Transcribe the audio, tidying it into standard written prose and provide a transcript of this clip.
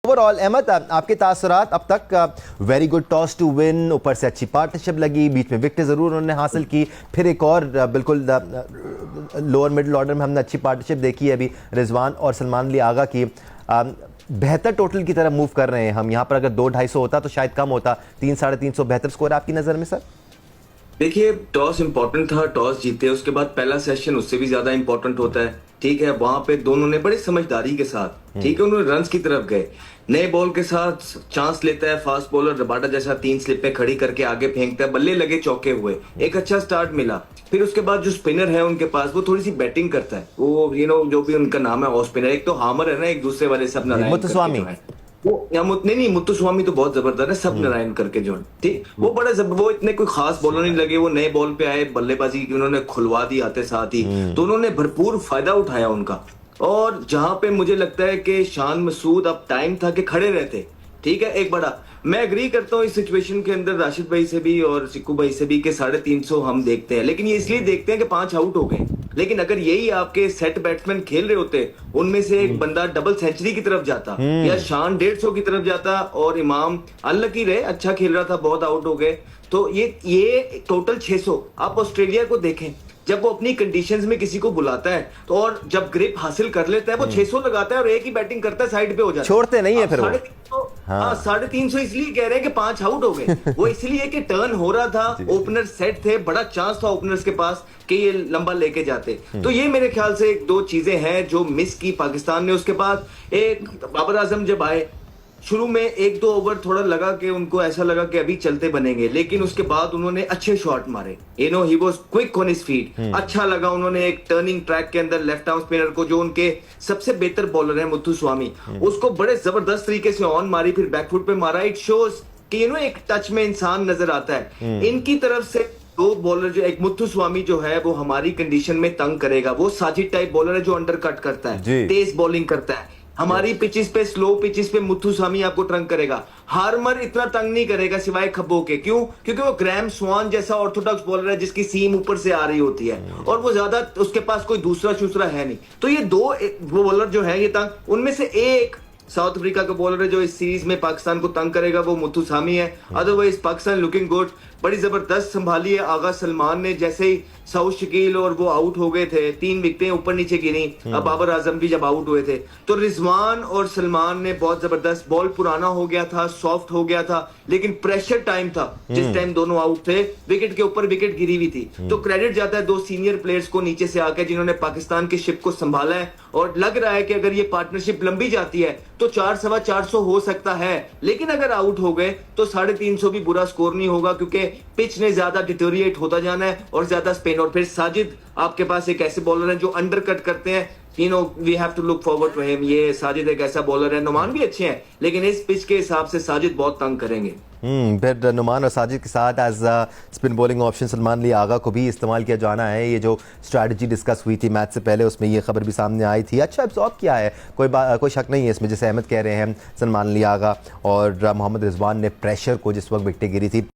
Overall Ahmad, आपके तासुरात अब तक? Very good toss to win, ऊपर से अच्छी पार्टनरशिप लगी, बीच में विकेट ज़रूर उन्होंने हासिल की, फिर एक और बिल्कुल लोअर मिडिल ऑर्डर में हमने अच्छी पार्टनरशिप देखी है अभी रिजवान और सलमान अली आगा की। बेहतर टोटल की तरफ मूव कर रहे हैं हम। यहाँ पर अगर 2-250 होता तो शायद कम होता, 300-350 बेहतर स्कोर है आपकी नज़र में सर? देखिए, टॉस इंपॉर्टेंट था, टॉस जीते, उसके बाद पहला सेशन उससे भी ज्यादा इंपॉर्टेंट होता है। ठीक है, वहां पे दोनों ने बड़ी समझदारी के साथ, ठीक है, उन्होंने रन्स की तरफ गए, नए बॉल के साथ चांस लेता है फास्ट बॉलर रबाडा जैसा, 3 स्लिपें खड़ी करके आगे फेंकता है, बल्ले लगे, चौके हुए, एक अच्छा स्टार्ट मिला। फिर उसके बाद जो स्पिनर है उनके पास, वो थोड़ी सी बैटिंग करता है, वो जो भी उनका नाम है ऑफ स्पिनर, एक तो हामर है ना, एक दूसरे वाले सब नारायण मुत्तुस्वामी, नहीं मुत्तुस्वामी तो बहुत जबरदस्त है, सब नारायण करके जो है, ठीक, वो वो इतने कोई खास बॉलर नहीं लगे, वो नए बॉल पे आए, बल्लेबाजी की उन्होंने खुलवा दी आते साथ ही, तो उन्होंने भरपूर फायदा उठाया उनका। और जहां पे मुझे लगता है कि शान मसूद, अब टाइम था कि खड़े रहते, ठीक है, एक बड़ा, मैं एग्री करता हूँ इस सिचुएशन के अंदर राशिद भाई से भी और सिक्कू भाई से भी कि 350 हम देखते हैं, लेकिन ये इसलिए देखते हैं कि 5 आउट हो गए। लेकिन अगर यही आपके सेट बैट्समैन खेल रहे होते, उनमें से एक बंदा डबल सेंचुरी की तरफ जाता या शान 150 की तरफ जाता और इमाम अनलकी रहे, अच्छा खेल रहा था, बहुत आउट हो गए, तो ये टोटल 600। आप ऑस्ट्रेलिया को देखें, जब वो अपनी कंडीशंस में किसी को बुलाता है तो, और जब ग्रिप हासिल कर लेता है, वो 600 लगाता है और एक ही बैटिंग करता है, साइड पे हो जाता है, छोड़ते नहीं है फिर वो। 350 इसलिए कह रहे हैं कि 5 आउट हो गए, वो इसलिए कि टर्न हो रहा था, ओपनर सेट थे, बड़ा चांस था ओपनर्स के पास कि ये लंबा लेके जाते। तो ये मेरे ख्याल से 1-2 चीजें हैं जो मिस की पाकिस्तान ने। उसके बाद एक बाबर आजम जब आए, शुरू में 1-2 ओवर थोड़ा लगा कि उनको ऐसा लगा कि अभी चलते बनेंगे, लेकिन उसके बाद उन्होंने अच्छे शॉट मारे, he was quick on his feet, अच्छा लगा। उन्होंने एक टर्निंग ट्रैक के अंदर लेफ्ट आर्म स्पिनर को, जो उनके सबसे बेहतर बॉलर है मुत्तुस्वामी, उसको बड़े जबरदस्त तरीके से ऑन मारी, फिर बैकफुट पे मारा। इट शोज कि एक टच में इंसान नजर आता है। इनकी तरफ से 2 बॉलर, जो एक मुत्तुस्वामी जो है वो हमारी कंडीशन में तंग करेगा, वो साजिद टाइप बॉलर है जो अंडर कट करता है, तेज बॉलिंग करता है। हमारी पिचेस पे, स्लो पिचेस पे मुत्तुस्वामी आपको तंग करेगा। हार्मर इतना तंग नहीं करेगा सिवाय खब्बों के, क्यों? क्योंकि वो ग्रैम स्वान जैसा ऑर्थोडॉक्स बॉलर है जिसकी सीम ऊपर से आ रही होती है और वो ज्यादा, उसके पास कोई दूसरा है नहीं। तो ये 2 बॉलर जो है ये तंग, उनमें से एक साउथ अफ्रीका का बॉलर है जो इस सीरीज में पाकिस्तान को तंग करेगा, वो मुत्तुस्वामी है। अदरवाइज पाकिस्तान लुकिंग गुड, बड़ी जबरदस्त संभाली है आगा सलमान ने। जैसे ही साउथ शकील और वो आउट हो गए थे, 3 विकेटें ऊपर नीचे गिरी, अब बाबर आजम भी जब आउट हुए थे, तो रिजवान और सलमान ने बहुत जबरदस्त, बॉल पुराना हो गया था, सॉफ्ट हो गया था, लेकिन प्रेशर टाइम था जिस टाइम दोनों आउट थे, विकेट के ऊपर विकेट गिरी हुई थी। तो क्रेडिट जाता है 2 सीनियर प्लेयर्स को नीचे से आकर, जिन्होंने पाकिस्तान की शिप को संभाला है। और लग रहा है कि अगर ये पार्टनरशिप लंबी जाती है तो 400-450 हो सकता है, लेकिन अगर आउट हो गए तो 350 भी बुरा स्कोर नहीं होगा, क्योंकि पिच ने ज्यादा डिटोरिएट होता जाना है और ज्यादा स्पिन। और फिर साजिद आपके पास एक ऐसे बॉलर है जो अंडर कट करते हैं, we have to look forward to him. ये साजिद एक ऐसा बॉलर है, नुमान भी अच्छे हैं, लेकिन इस पिच के हिसाब से साजिद बहुत तंग करेंगे। फिर नुमान और साजिद के साथ as spin bowling option Salman Ali Agha को भी इस्तेमाल किया जाना है। ये जो स्ट्रैटेजी डिस्कस हुई थी मैच से पहले, उसमें ये खबर भी सामने आई थी। अच्छा एब्जॉर्ब किया है, कोई शक नहीं है इसमें, जैसे अहमद कह रहे हैं, सलमान अली आगा और मोहम्मद रिजवान ने प्रेशर को, जिस वक्त विकेटें गिरी थी